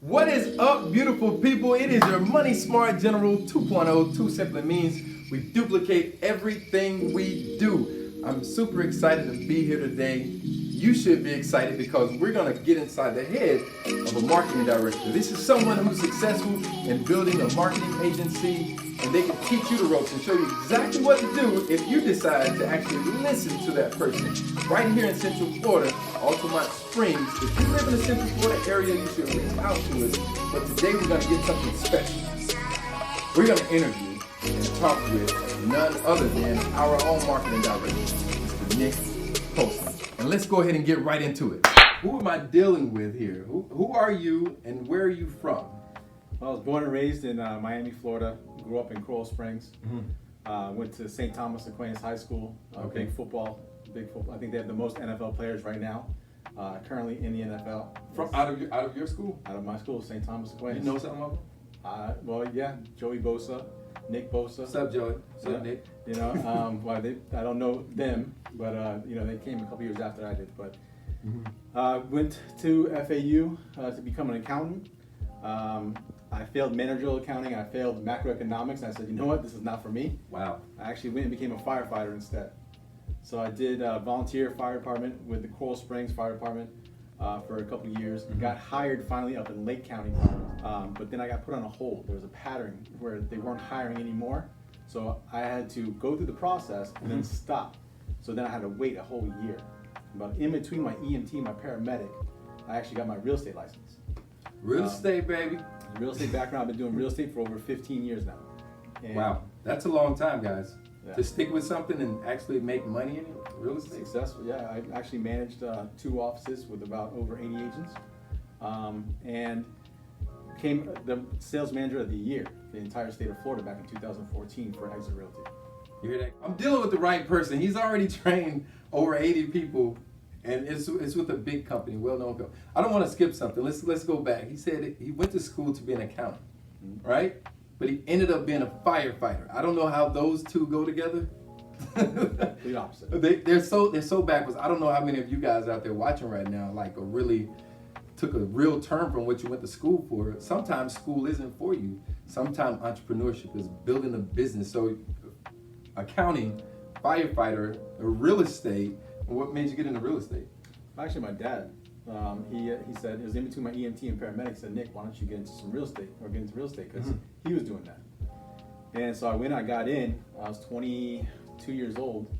What is up, beautiful people? It is your Money Smart General 2.0. Two simply means we duplicate everything we do. I'm super excited to be here today. You should be excited because we're going to get inside the head of a marketing director. This is someone who's successful in building a marketing agency, and they can teach you the ropes and show you exactly what to do if you decide to actually listen to that person. Right here in Central Florida, Altamont Springs. If you live in the Central Florida area, you should reach out to us. But today we're going to get something special. We're going to interview and talk with none other than our own marketing director, Mr. Nick Poulsen. And let's go ahead and get right into it. Who am I dealing with here? Who are you and where are you from? Well, I was born and raised in Miami, Florida. Grew up in Coral Springs. Went to St. Thomas Aquinas High School. Big football. I think they have the most NFL players right now. Currently in the NFL. From out of your school? Out of my school, St. Thomas Aquinas. You know something about them? Well, yeah, Joey Bosa, Nick Bosa. What's up, Joey? What's up, Nick? You know, I don't know them, but they came a couple years after I did. But went to FAU to become an accountant. I failed managerial accounting. I failed macroeconomics. And I said, you know what, this is not for me. Wow. I actually went and became a firefighter instead. So I did volunteer fire department with the Coral Springs Fire Department for a couple of years. Got hired finally up in Lake County, but then I got put on a hold. There was a pattern where they weren't hiring anymore. So I had to go through the process and then stop. So then I had to wait a whole year. But in between my EMT and my paramedic, I actually got my real estate license. Real estate, baby. Real estate background. I've been doing real estate for over 15 years now. And wow, that's a long time, guys. Yeah. To stick with something and actually make money in it, real estate. Successful, yeah. I actually managed 2 offices with about over 80 agents, and became the sales manager of the year for the entire state of Florida back in 2014 for Exit Realty. You hear that? I'm dealing with the right person. He's already trained over 80 people, and it's with a big company, well-known company. I don't want to skip something. Let's go back. He said he went to school to be an accountant, right? But he ended up being a firefighter. I don't know how those two go together. The opposite. They're so backwards. I don't know how many of you guys out there watching right now took a real turn from what you went to school for. Sometimes school isn't for you. Sometimes entrepreneurship is building a business. So accounting, firefighter, real estate. What made you get into real estate? Actually, my dad. He said, it was in between my EMT and paramedic, said, Nick, why don't you get into real estate because he was doing that. And so I got in, I was 22 years old,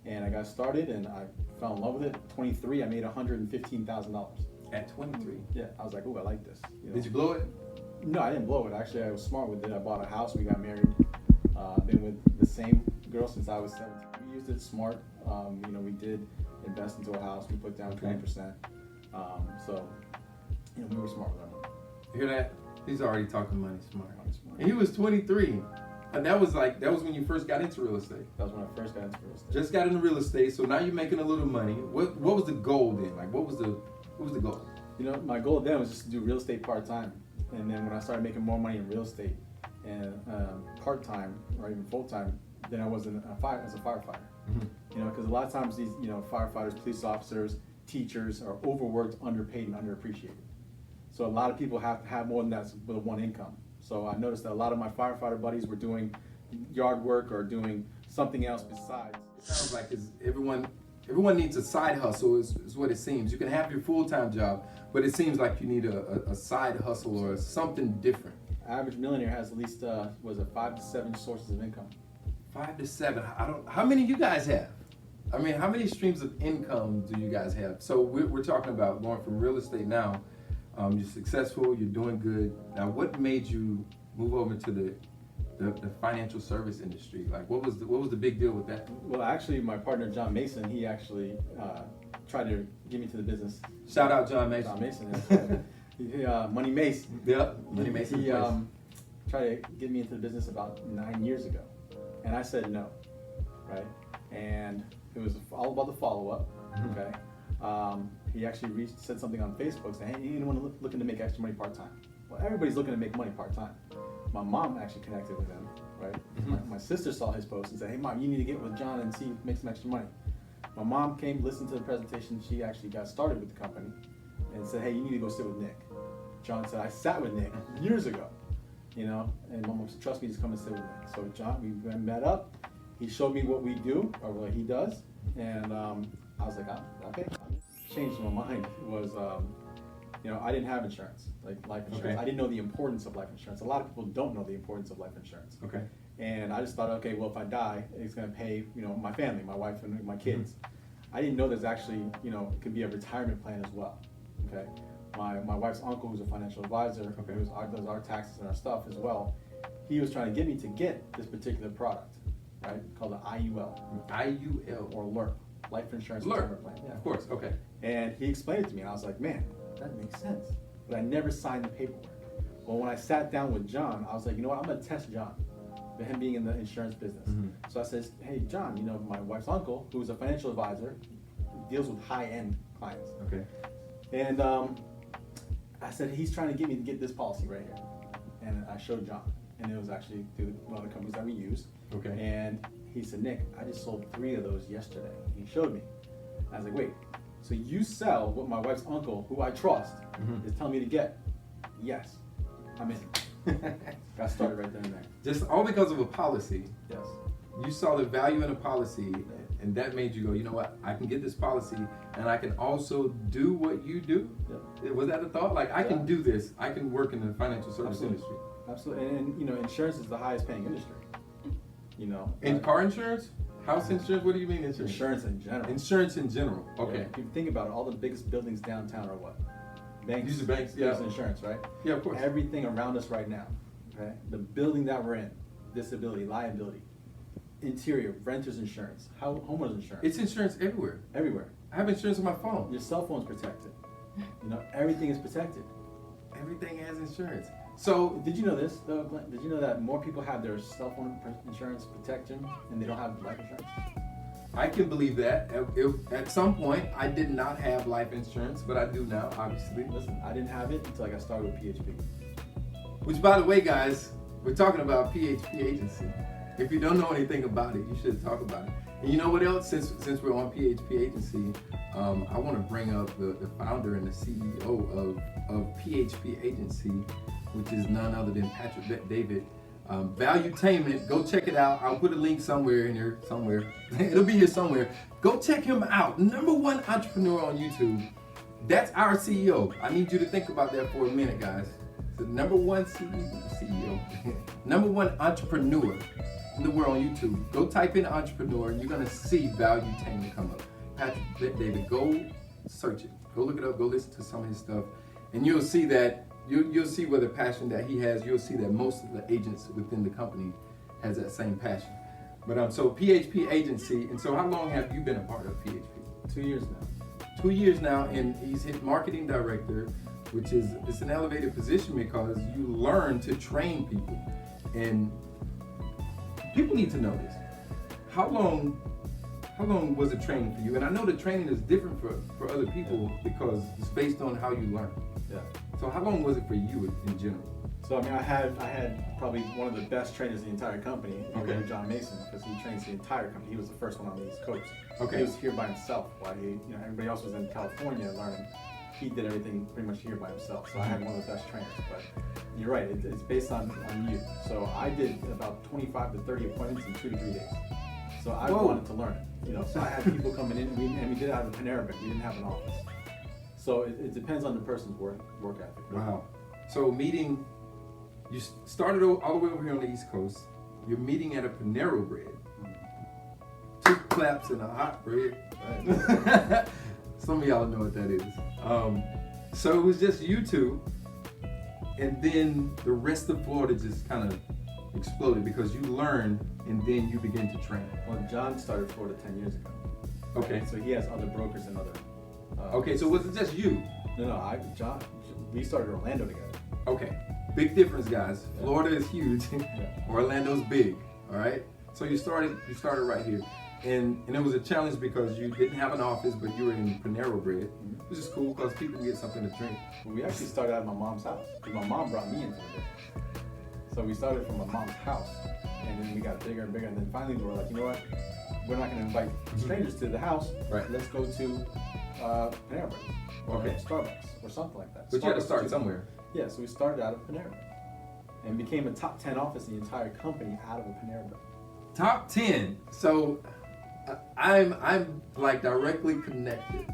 and I got started, and I fell in love with it. 23, I made $115,000. At 23? Yeah, I was like, oh, I like this. You know? Did you blow it? No, I didn't blow it. Actually, I was smart with it. I bought a house, we got married. I've been with the same girl since I was 17. We used it smart. We did invest into a house. We put down 20%. So, we were smart with our money. You hear that? He's already talking money smart. And he was 23. And that was when you first got into real estate. That was when I first got into real estate. Just got into real estate, so now you're making a little money. What was the goal then? Like, what was the goal? My goal then was just to do real estate part-time. And then when I started making more money in real estate and part-time or even full-time, then I was as a firefighter. Because a lot of times these, firefighters, police officers, teachers are overworked, underpaid, and underappreciated. So a lot of people have to have more than that with one income. So I noticed that a lot of my firefighter buddies were doing yard work or doing something else besides. It sounds like everyone needs a side hustle is what it seems. You can have your full-time job, but it seems like you need a side hustle or something different. Average millionaire has at least 5 to 7 sources of income. 5 to 7. How many you guys have? I mean, how many streams of income do you guys have? So we're talking about going from real estate now. You're successful, you're doing good. Now, what made you move over to the financial service industry? Like, what was the big deal with that? Well, actually, my partner John Mason, he actually tried to get me to the business. Shout out John Mason. John Mason, that's right. Money Mace. Yep, Money Mason. He tried to get me into the business about 9 years ago, and I said no, right? And it was all about the follow-up, okay? He actually said something on Facebook saying, hey, anyone looking to make extra money part-time? Well, everybody's looking to make money part-time. My mom actually connected with him, right? My sister saw his post and said, hey, Mom, you need to get with John and see if make some extra money. My mom came, listened to the presentation. She actually got started with the company and said, hey, you need to go sit with Nick. John said, I sat with Nick years ago, you know, and Mom said, trust me, just come and sit with Nick. So John, we met up. He showed me what we do, or what he does, and I was like, okay. Changed my mind was, you know, I didn't have insurance, like life insurance. Okay. I didn't know the importance of life insurance. A lot of people don't know the importance of life insurance. Okay. And I just thought, okay, well, if I die, it's gonna pay, you know, my family, my wife and my kids. I didn't know there's actually, you know, it could be a retirement plan as well. Okay. My wife's uncle, who's a financial advisor, Okay. who does our taxes and our stuff as well, he was trying to get me to get this particular product, right? Called the IUL. IUL. Or LIRP, Life Insurance LIRP. Retirement Plan. Yeah. Of course, okay. And he explained it to me, and I was like, man, that makes sense. But I never signed the paperwork. Well, when I sat down with John, I was like, you know what, I'm gonna test John, with him being in the insurance business. Mhm. So I says, hey, John, you know, my wife's uncle, who's a financial advisor, deals with high-end clients. Okay. And I said, he's trying to get me to get this policy right here. And I showed John, and it was actually through one of the companies that we use. Okay. And he said, Nick, I just sold 3 of those yesterday. He showed me. I was like, wait, so you sell what my wife's uncle, who I trust, Mhm. is telling me to get? Yes, I'm in. Got started right there and there. Just all because of a policy. Yes. You saw the value in a policy, and that made you go, you know what, I can get this policy, and I can also do what you do. Yeah. Was that a thought? Like, I Yeah. can do this. I can work in the financial service Absolutely. industry. Absolutely. And you know, insurance is the highest paying industry. You know. In car insurance? House insurance? What do you mean insurance? Insurance in general. Insurance in general. Okay. Yeah. If you think about it, all the biggest buildings downtown are what? Banks. These are banks, yeah. Use insurance, right? Yeah, of course. Everything around us right now, okay? The building that we're in, disability, liability, interior, renters insurance, homeowners insurance. It's insurance everywhere. Everywhere. I have insurance on my phone. Your cell phone's protected. You know, everything is protected. Everything has insurance. So, Did you know this, though, Glenn? Did you know that more people have their cell phone insurance protection and they don't have life insurance? I can believe that. At some point, I did not have life insurance, but I do now, obviously. Listen, I didn't have it until I got started with PHP. Which, by the way, guys, we're talking about PHP agency. If you don't know anything about it, you should talk about it. And you know what else? Since we're on PHP agency, I want to bring up the founder and the CEO of PHP agency, which is none other than Patrick David. Valuetainment, go check it out. I'll put a link somewhere in here, somewhere. It'll be here somewhere. Go check him out. #1 entrepreneur on YouTube. That's our CEO. I need you to think about that for a minute, guys. The #1 CEO, #1 entrepreneur in the world on YouTube. Go type in entrepreneur and you're gonna see Valuetainment come up. Patrick David, go search it. Go look it up, go listen to some of his stuff. And you'll see that, you'll see where the passion that he has, you'll see that most of the agents within the company has that same passion. But so PHP agency, and so how long have you been a part of PHP? 2 years now. 2 years now, and he's hit marketing director, which is, it's an elevated position because you learn to train people. And people need to know this. How long was the training for you? And I know the training is different for other people because it's based on how you learn. Yeah. So how long was it for you in general? So I mean, I had probably one of the best trainers in the entire company, Okay. John Mason, because he trains the entire company. He was the first one on the East Coast. Okay. He was here by himself while everybody else was in California learning. He did everything pretty much here by himself. So I had one of the best trainers. But you're right, it's based on you. So I did about 25 to 30 appointments in 2 to 3 days. So I Whoa. wanted to learn it. So I had people coming in, and we did it out of Panera Bread. We didn't have an office. So it depends on the person's work ethic. Right? Wow. So you started all the way over here on the East Coast. You're meeting at a Panera Bread. 2 claps and a hot bread. Right. Some of y'all know what that is. So it was just you two, and then the rest of Florida just kind of exploded because you learned and then you began to train. Well, John started Florida 10 years ago. Okay. So he has other brokers and other. Okay, so was it just you? No, John. We started Orlando together. Okay. Big difference, guys. Yeah. Florida is huge. Yeah. Orlando's big. All right. So you started right here, and it was a challenge because you didn't have an office, but you were in Panera Bread, which is cool because people get something to drink. Well, we actually started at my mom's house because my mom brought me into the business. So we started from my mom's house, and then we got bigger and bigger, and then finally we were like, you know what? We're not going to invite strangers to the house. Right. Let's go to Panera Bread or Okay. Starbucks or something like that. But you had to Starbucks start too. somewhere. Yeah, so we started out of Panera and became a top 10 office in the entire company out of a Panera Bread. Top 10. So I'm like directly connected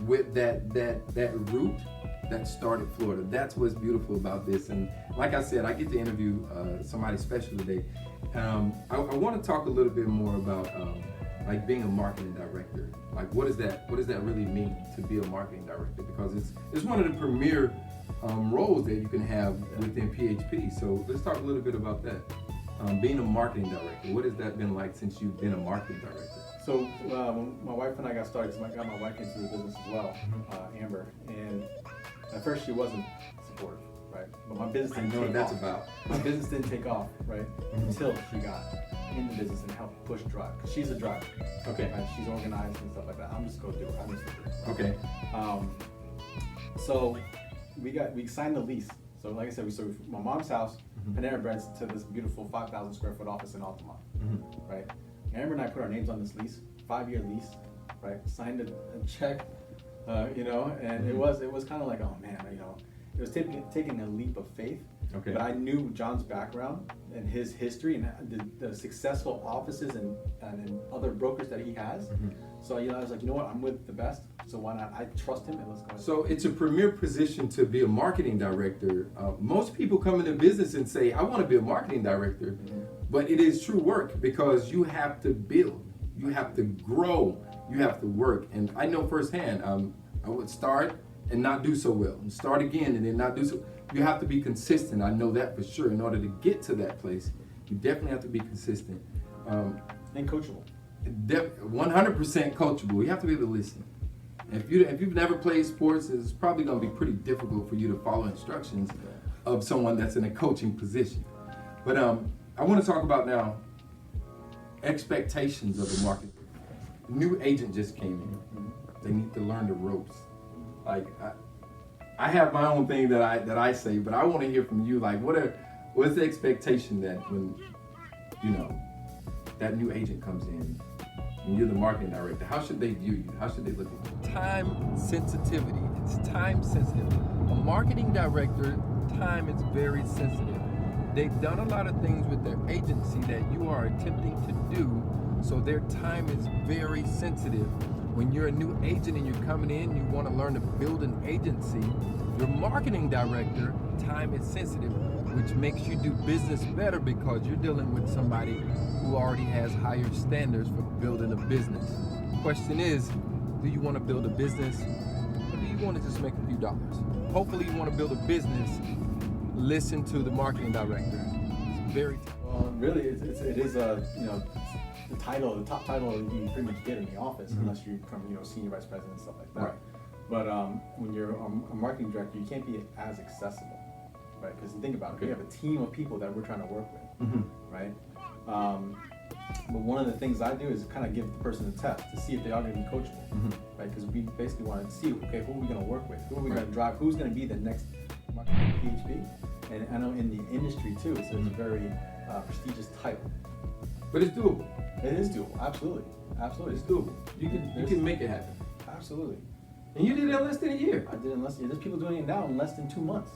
with that route that started Florida. That's what's beautiful about this. And like I said, I get to interview somebody special today. I want to talk a little bit more about like being a marketing director. Like what does that really mean to be a marketing director? Because it's one of the premier roles that you can have within PHP. So let's talk a little bit about that. Being a marketing director, what has that been like since you've been a marketing director? So when my wife and I got started, I got my wife into the business as well, Amber, and at first she wasn't supportive, right? But my business didn't take off. About. My business didn't take off, right? Until she got in the business and helped push drive. Cause she's a driver. Okay. Right? She's organized and stuff like that. I'm just gonna do it. I'm just gonna do it. Okay. So we signed the lease. So like I said, we sold my mom's house, Panera Bread's, to this beautiful 5,000 square foot office in Altamont, right? Amber and I put our names on this lease, 5-year lease, right? Signed a check, you know, and it was kind of like, oh man, you know, it was taking a leap of faith. Okay. But I knew John's background and his history and the successful offices and other brokers that he has. So I was like, you know what, I'm with the best, so why not? I trust him and let's go. So it's a premier position to be a marketing director. Most people come into business and say, I want to be a marketing director, but it is true work because you have to build, you have to grow, you have to work. And I know firsthand, I would start and not do so well, and start again and then not do so. You have to be consistent. I know that for sure. In order to get to that place, you definitely have to be consistent. And coachable. 100% coachable. You have to be able to listen. If you've never played sports, it's probably going to be pretty difficult for you to follow instructions of someone that's in a coaching position. But I want to talk about now expectations of the market. New agent just came in. They need to learn the ropes. Like I have my own thing that I say, but I want to hear from you. Like what's the expectation that when that new agent comes in and you're the marketing director, how should they view you? How should they look at you? Time sensitivity. It's time sensitive. A marketing director, time is very sensitive. They've done a lot of things with their agency that you are attempting to do, so their time is very sensitive. When you're a new agent and you're coming in, you want to learn to build an agency, your marketing director, time is sensitive, which makes you do business better because you're dealing with somebody who already has higher standards for building a business. Question is, do you want to build a business or do you want to just make a few dollars? Hopefully you want to build a business, listen to the marketing director. It's very really, it is the top title you can pretty much get in the office, unless you become senior vice president and stuff like that. Right. But when you're a marketing director, you can't be as accessible, right? Because think about it, we have a team of people that we're trying to work with, right? But one of the things I do is kind of give the person a test to see if they are going to be coachable, right? Because we basically want to see, okay, who are we going to work with? Who are we going to drive? Who's going to be the next marketing PHP? And I know in the industry too, it's a very prestigious title. But it's doable. It is doable, absolutely. Absolutely. It's doable. You can make it happen. Absolutely. And you did it in less than a year. I did it in less than, there's people doing it now in less than 2 months.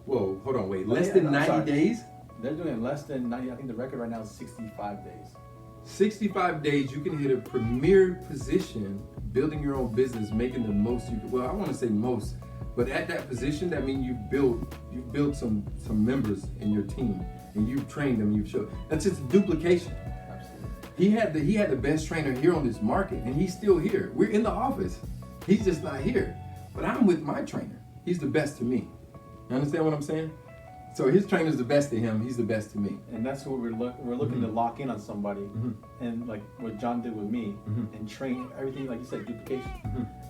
Whoa, hold on, wait. Less than 90 days? They're doing it less than 90, I think the record right now is 65 days. 65 days, you can hit a premier position, building your own business, making the most you can. Well, I want to say most, but at that position, that means you've built some members in your team, and you've trained them, you've showed. That's just duplication. Absolutely. He had the best trainer here on this market, and he's still here. We're in the office. He's just not here. But I'm with my trainer. He's the best to me. You understand what I'm saying? So his trainer's the best to him. He's the best to me. And that's what we're looking to lock in on somebody, and like what John did with me, and train everything, like you said, duplication.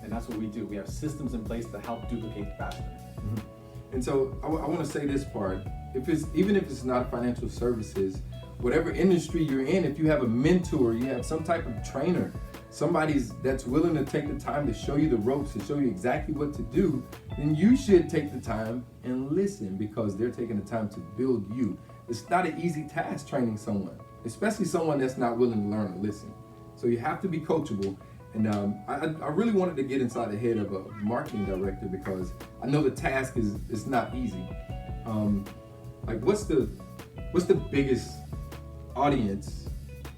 And that's what we do. We have systems in place to help duplicate faster. And so I want to say this part. Even if it's not financial services, whatever industry you're in, if you have a mentor, you have some type of trainer, somebody that's willing to take the time to show you the ropes, to show you exactly what to do, then you should take the time and listen because they're taking the time to build you. It's not an easy task training someone, especially someone that's not willing to learn and listen. So you have to be coachable. And I really wanted to get inside the head of a marketing director because I know the task is not easy. Like, what's the biggest audience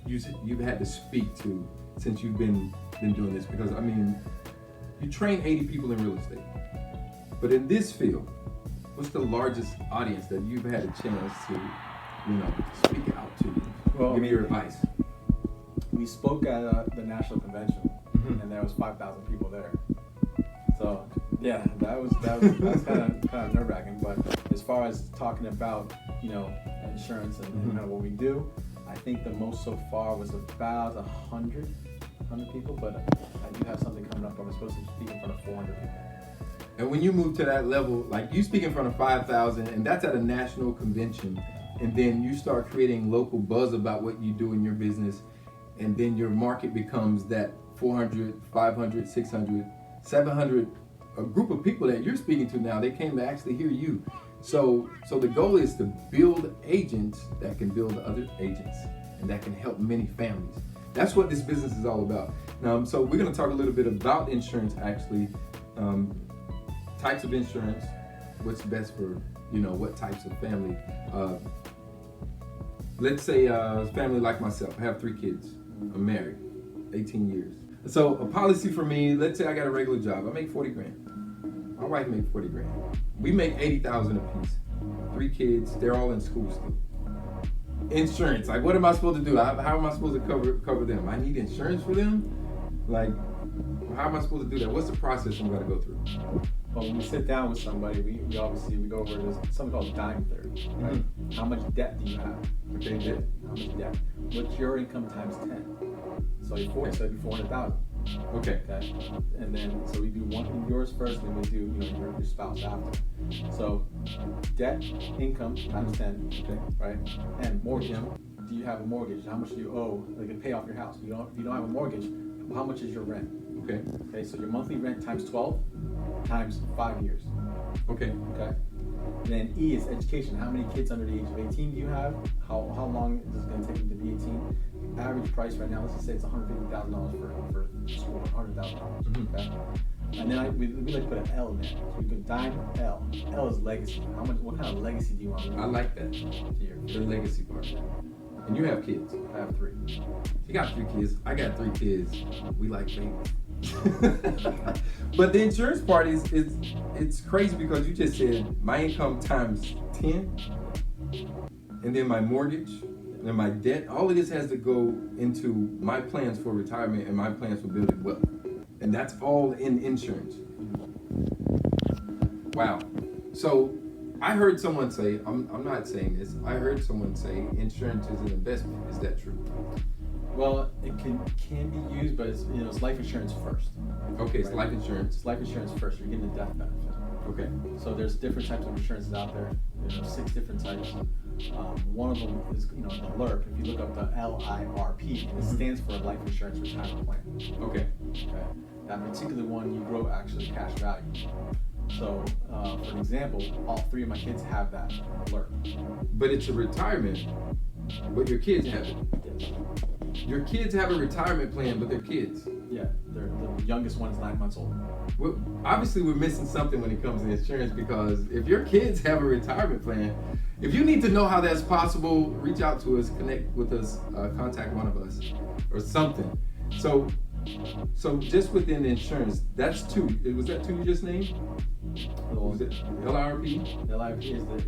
you've had to speak to since you've been doing this? Because I mean, you train 80 people in real estate, but in this field, what's the largest audience that you've had a chance to, speak out to? Well, give me your advice. We spoke at the national convention, and there was 5,000 people there. So yeah, that was kind of nerve wracking. But as far as talking about insurance and kind of what we do, I think the most so far was about 100 people. But I do have something coming up. I'm supposed to speak in front of 400 people. And when you move to that level, like you speak in front of 5,000, and that's at a national convention, and then you start creating local buzz about what you do in your business, and then your market becomes that 400, 500, 600, 700, a group of people that you're speaking to now. They came to actually hear you. So the goal is to build agents that can build other agents, and that can help many families. That's what this business is all about. Now, so we're going to talk a little bit about insurance, actually. Types of insurance, what's best for, what types of family. Let's say a family like myself. I have 3 kids. I'm married, 18 years. So a policy for me, let's say I got a regular job. I make 40 grand. My wife makes 40 grand. We make 80,000 apiece. 3 kids, they're all in school still. Insurance, like what am I supposed to do? How am I supposed to cover them? I need insurance for them? Like, how am I supposed to do that? What's the process I'm gonna go through? Well, when we sit down with somebody, we obviously go over this, something called dime theory, right? How much debt do you have? Okay, debt. How much debt? What's your income times 10? So you're 40, so it'd be 400,000. Okay. Okay. And then so we do one yours first, and then we do your spouse after. So debt, income times 10. Okay. Right. And mortgage. Do you have a mortgage? How much do you owe? Like to pay off your house. If you don't have a mortgage, how much is your rent? Okay. Okay. So your monthly rent times 12 times 5 years. Okay. Okay. And then E is education. How many kids under the age of 18 do you have? How long is it going to take them to be 18? Average price right now, let's just say it's $150,000 for school, $100,000. Okay. And then we like to put an L in there. So we put dime L. L is legacy. What kind of legacy do you want? I like that. The legacy part. And you have kids. I have 3. You got 3 kids. I got 3 kids. We like babies. But the insurance part it's crazy because you just said my income times 10, and then my mortgage, and then my debt. All of this has to go into my plans for retirement and my plans for building wealth, and that's all in insurance. Wow. So I heard someone say, I'm not saying this, I heard someone say insurance is an investment. Is that true? Well, it can be used, but it's life insurance first. Okay, it's life insurance. It's life insurance first. You're getting the death benefit. Okay. So there's different types of insurances out there. There's 6 different types. One of them is the LIRP. If you look up the LIRP, and it stands for Life Insurance Retirement Plan. Okay. Okay. That particular one, you grow actually cash value. So, for an example, all 3 of my kids have that LIRP. But it's a retirement, but your kids have it. Yes. Your kids have a retirement plan, but they're kids. Yeah, the youngest one is 9 months old. Well, obviously, we're missing something when it comes to insurance because if your kids have a retirement plan, if you need to know how that's possible, reach out to us, connect with us, contact one of us, or something. So just within insurance, that's 2. Was that 2 you just named? Was it LIRP? LIRP is the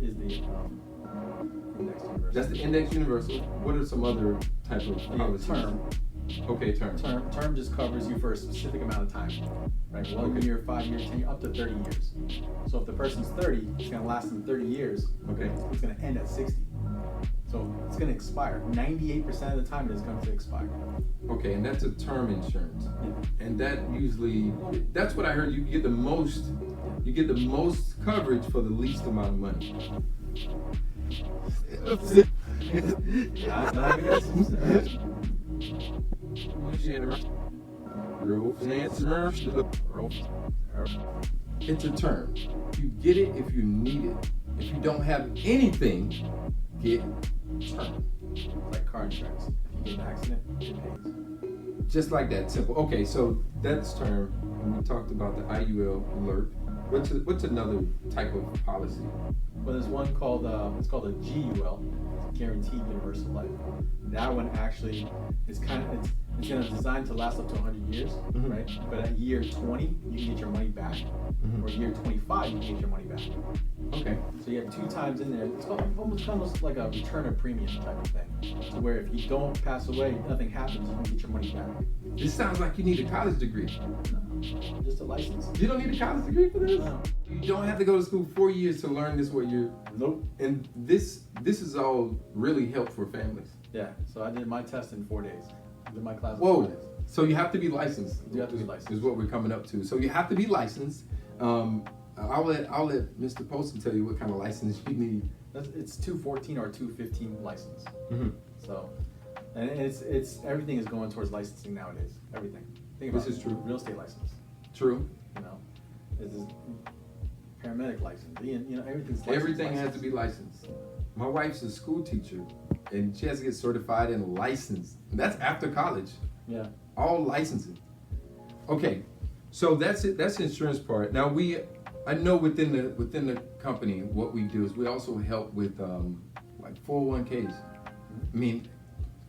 index universal. That's the index universal. What are some other type of policies? Term. Okay, term. Term just covers you for a specific amount of time, right? 1 year, 5 years, 10 years, up to 30 years. So if the person's 30, it's going to last them 30 years. Okay. It's going to end at 60. So it's going to expire. 98% of the time it is going to expire. Okay, and that's a term insurance. Yeah. And that usually, that's what I heard. You get the most coverage for the least amount of money. It's a term. You get it if you need it. If you don't have anything, get term. Like car insurance. If you get in an accident, it pays. Just like that, simple. Okay, so that's term, and we talked about the IUL alert. What's another type of policy? Well, there's one called it's called a GUL, Guaranteed Universal Life. That one actually is it's gonna designed to last up to 100 years, right? But at year 20, you can get your money back, or year 25, you can get your money back. Okay. So you have 2 times in there. It's almost like a return of premium type of thing. To where if you don't pass away, nothing happens, you can get your money back. This sounds like you need a college degree. No, just a license. You don't need a college degree for this? No. You don't have to go to school 4 years to learn this what you're. Nope. And this is all really help for families. Yeah. So I did my test in 4 days. I did my class in Whoa. 4 days. So you have to be licensed. You have to be licensed. Is what we're coming up to. So you have to be licensed. I'll let Mr. Poulsen tell you what kind of license you need. It's 214 or 215 license. Mm-hmm. So, and it's everything is going towards licensing nowadays. Everything. Think about This is true. Real estate license. True. You know, this is paramedic license. You know, everything's licensed. Everything has to be licensed. My wife's a school teacher, and she has to get certified and licensed. And that's after college. Yeah. All licensing. Okay, so that's it. That's the insurance part. Now I know within the company, what we do is we also help with like 401ks. I mean,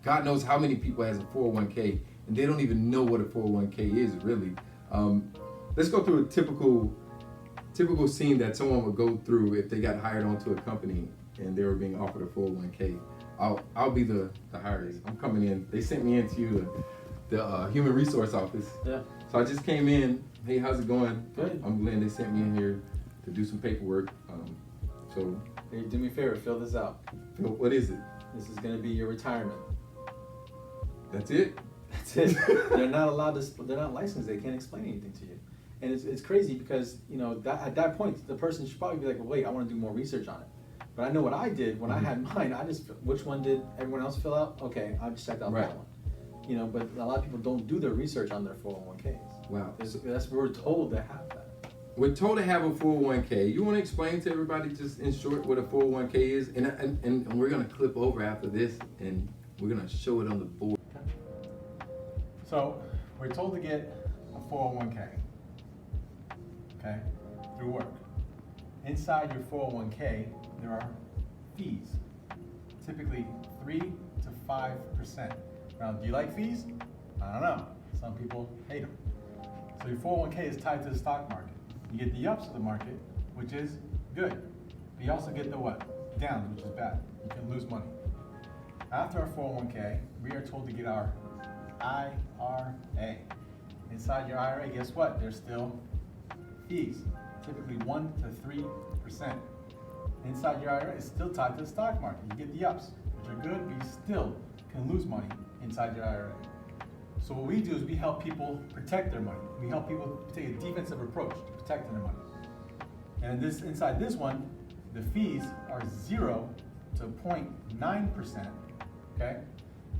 God knows how many people has a 401k, and they don't even know what a 401k is really. Let's go through a typical scene that someone would go through if they got hired onto a company and they were being offered a 401k. I'll be the hiree. I'm coming in. They sent me into the human resource office. Yeah. So I just came in. Hey, how's it going? Good. I'm Glenn. They sent me in here to do some paperwork. So, Hey, do me a favor, fill this out. what is it? This is going to be your retirement. That's it? That's it. They're not allowed to. They're not licensed. They can't explain anything to you. And it's crazy because at that point the person should probably be like, well, wait, I want to do more research on it. But I know what I did when I had mine. I just which one did everyone else fill out? Okay, I just checked out Right. that one. But a lot of people don't do their research on their 401ks. Wow. That's we're told to have that. We're told to have a 401k. You want to explain to everybody just in short what a 401k is? And we're going to clip over after this and we're going to show it on the board. So we're told to get a 401k, okay, through work. Inside your 401k, there are fees, typically 3 to 5%. Now, do you like fees? I don't know. Some people hate them. So your 401k is tied to the stock market. You get the ups of the market, which is good. But you also get the what? Downs, which is bad. You can lose money. After our 401k, we are told to get our IRA. Inside your IRA, guess what? There's still fees, typically 1 to 3%. Inside your IRA is still tied to the stock market. You get the ups, which are good, but you still can lose money inside your IRA. So what we do is we help people protect their money. We help people take a defensive approach to protecting their money. And inside this one, the fees are 0 to 0.9%. Okay?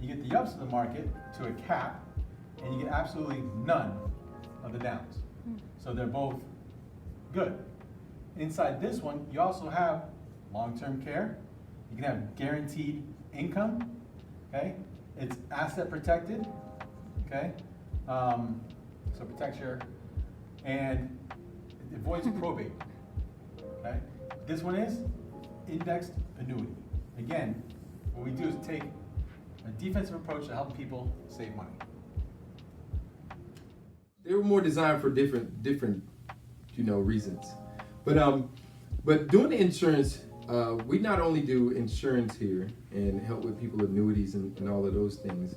You get the ups of the market to a cap, and you get absolutely none of the downs. So they're both good. Inside this one, you also have long-term care. You can have guaranteed income. Okay? It's asset protected. Okay? So it protects your, and it avoids probate. Okay? This one is indexed annuity. Again, what we do is take a defensive approach to help people save money. They were more designed for different reasons. But doing the insurance, we not only do insurance here and help with people annuities and all of those things.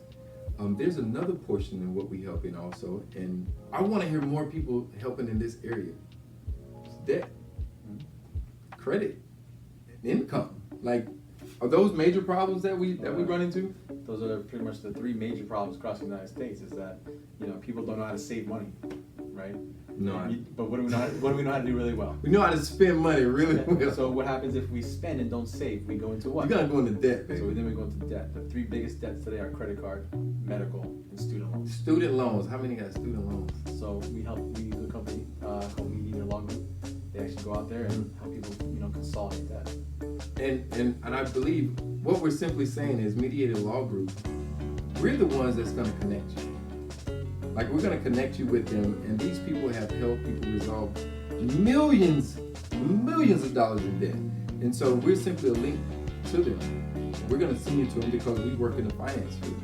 There's another portion in what we help in also, and I want to hear more people helping in this area. It's debt, credit, income. Like, are those major problems that we run into? Those are pretty much the 3 major problems across the United States. Is that people don't know how to save money, right? No. But what do we know how to do really well? We know how to spend money really well. So what happens if we spend and don't save? We go into what? You gotta go into debt, baby. So then we go into debt. The 3 biggest debts today are credit card, medical, and student loans. Student loans. How many got student loans? So we use a company called Mediator Law Group. They actually go out there and help people, consolidate that. And I believe what we're simply saying is Mediator Law Group, we're the ones that's gonna connect you. Like, we're gonna connect you with them, and these people have helped people resolve millions of dollars in debt. And so we're simply a link to them. We're gonna send you to them because we work in the finance field.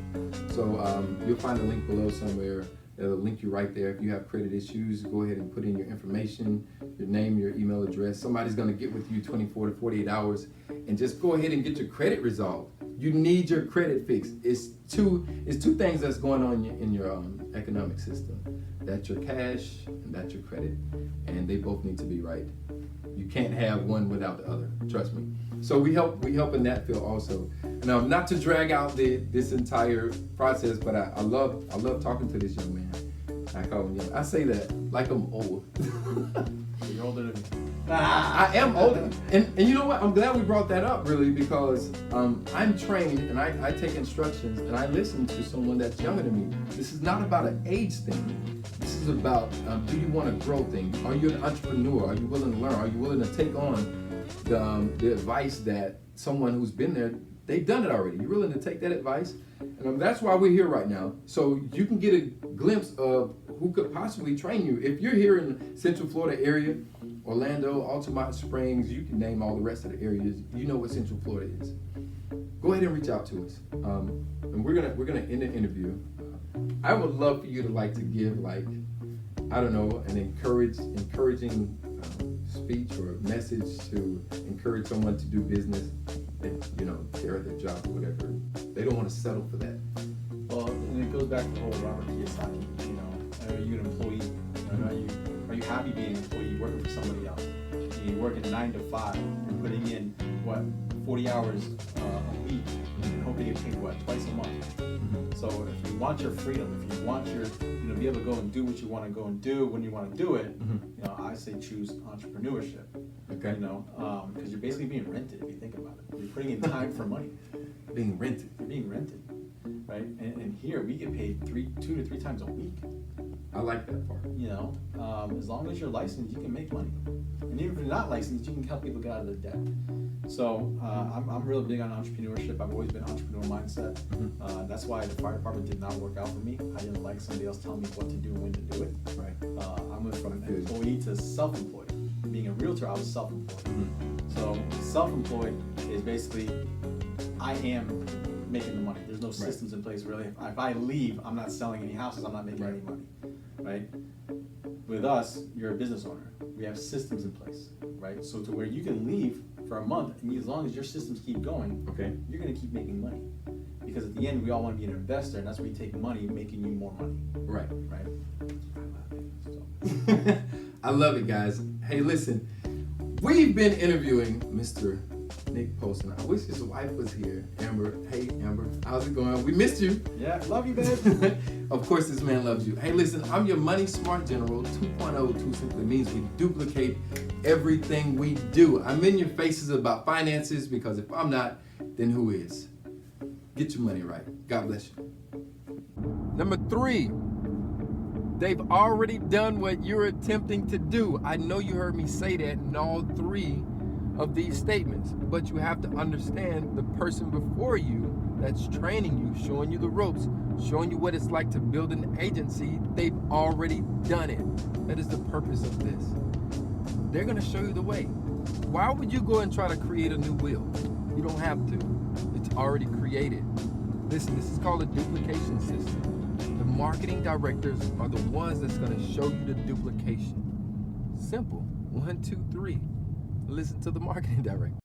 So you'll find a link below somewhere. It'll link you right there. If you have credit issues, go ahead and put in your information, your name, your email address. Somebody's gonna get with you 24 to 48 hours, and just go ahead and get your credit resolved. You need your credit fixed. It's two things that's going on in your economic system. That's your cash and that's your credit, and they both need to be right. You can't have one without the other. Trust me. So we help in that field also. Now, not to drag out this entire process, but I love talking to this young man. I call him young. I say that like I'm old. You're older than me. I am older, and you know what? I'm glad we brought that up, really, because I'm trained and I take instructions and I listen to someone that's younger than me. This is not about an age thing. This is about do you want to grow things? Are you an entrepreneur? Are you willing to learn? Are you willing to take on the advice that someone who's been there, they've done it already? You're willing to take that advice? And that's why we're here right now, so you can get a glimpse of who could possibly train you. If you're here in the Central Florida area, Orlando, Altamont Springs, you can name all the rest of the areas. You know what Central Florida is. Go ahead and reach out to us, and we're gonna end the interview. I would love for you to give I don't know, an encouraging speech or message to encourage someone to do business. They're at their job or whatever. They don't want to settle for that. Well, and it goes back to the whole Robert Kiyosaki. Are you an employee? Are you happy being an employee working for somebody else? You're working 9 to 5. You're putting in 40 hours a week, and hoping to get paid twice a month. So if you want your freedom, if you want your be able to go and do what you want to go and do when you want to do it, I say choose entrepreneurship. Okay. Because you're basically being rented if you think about it. You're putting in time for money. Being rented. You're being rented, right? And here we get paid 2 to 3 times a week. I like that part. As long as you're licensed, you can make money. And even if you're not licensed, you can help people get out of their debt. So I'm really big on entrepreneurship. I've always been entrepreneur mindset. That's why the fire department did not work out for me. I didn't like somebody else telling me what to do and when to do it. Right. I went from employee to self-employed. Being a realtor, I was self-employed. So self-employed is basically I am making the money. There's no systems in place really. If I leave, I'm not selling any houses. I'm not making any money. Right? With us, you're a business owner. We have systems in place, right? So to where you can leave for a month, and as long as your systems keep going, you're going to keep making money. Because at the end, we all want to be an investor, and that's where you take money, making you more money. Right. I love it, guys. Hey, listen, we've been interviewing Mr. Nick Poulsen. I wish his wife was here. Amber. Hey, Amber. How's it going? We missed you. Yeah, love you, babe. Of course, this man loves you. Hey, listen, I'm your Money Smart General 2.0. 2 simply means we duplicate everything we do. I'm in your faces about finances because if I'm not, then who is? Get your money right. God bless you. Number 3. They've already done what you're attempting to do. I know you heard me say that in all 3 of these statements, but you have to understand the person before you that's training you, showing you the ropes, showing you what it's like to build an agency. They've already done it. That is the purpose of this. They're going to show you the way. Why would you go and try to create a new wheel? You don't have to. It's already created. Listen, this is called a duplication system. The marketing directors are the ones that's going to show you the duplication. Simple. 1, 2, 3. Listen to the marketing director.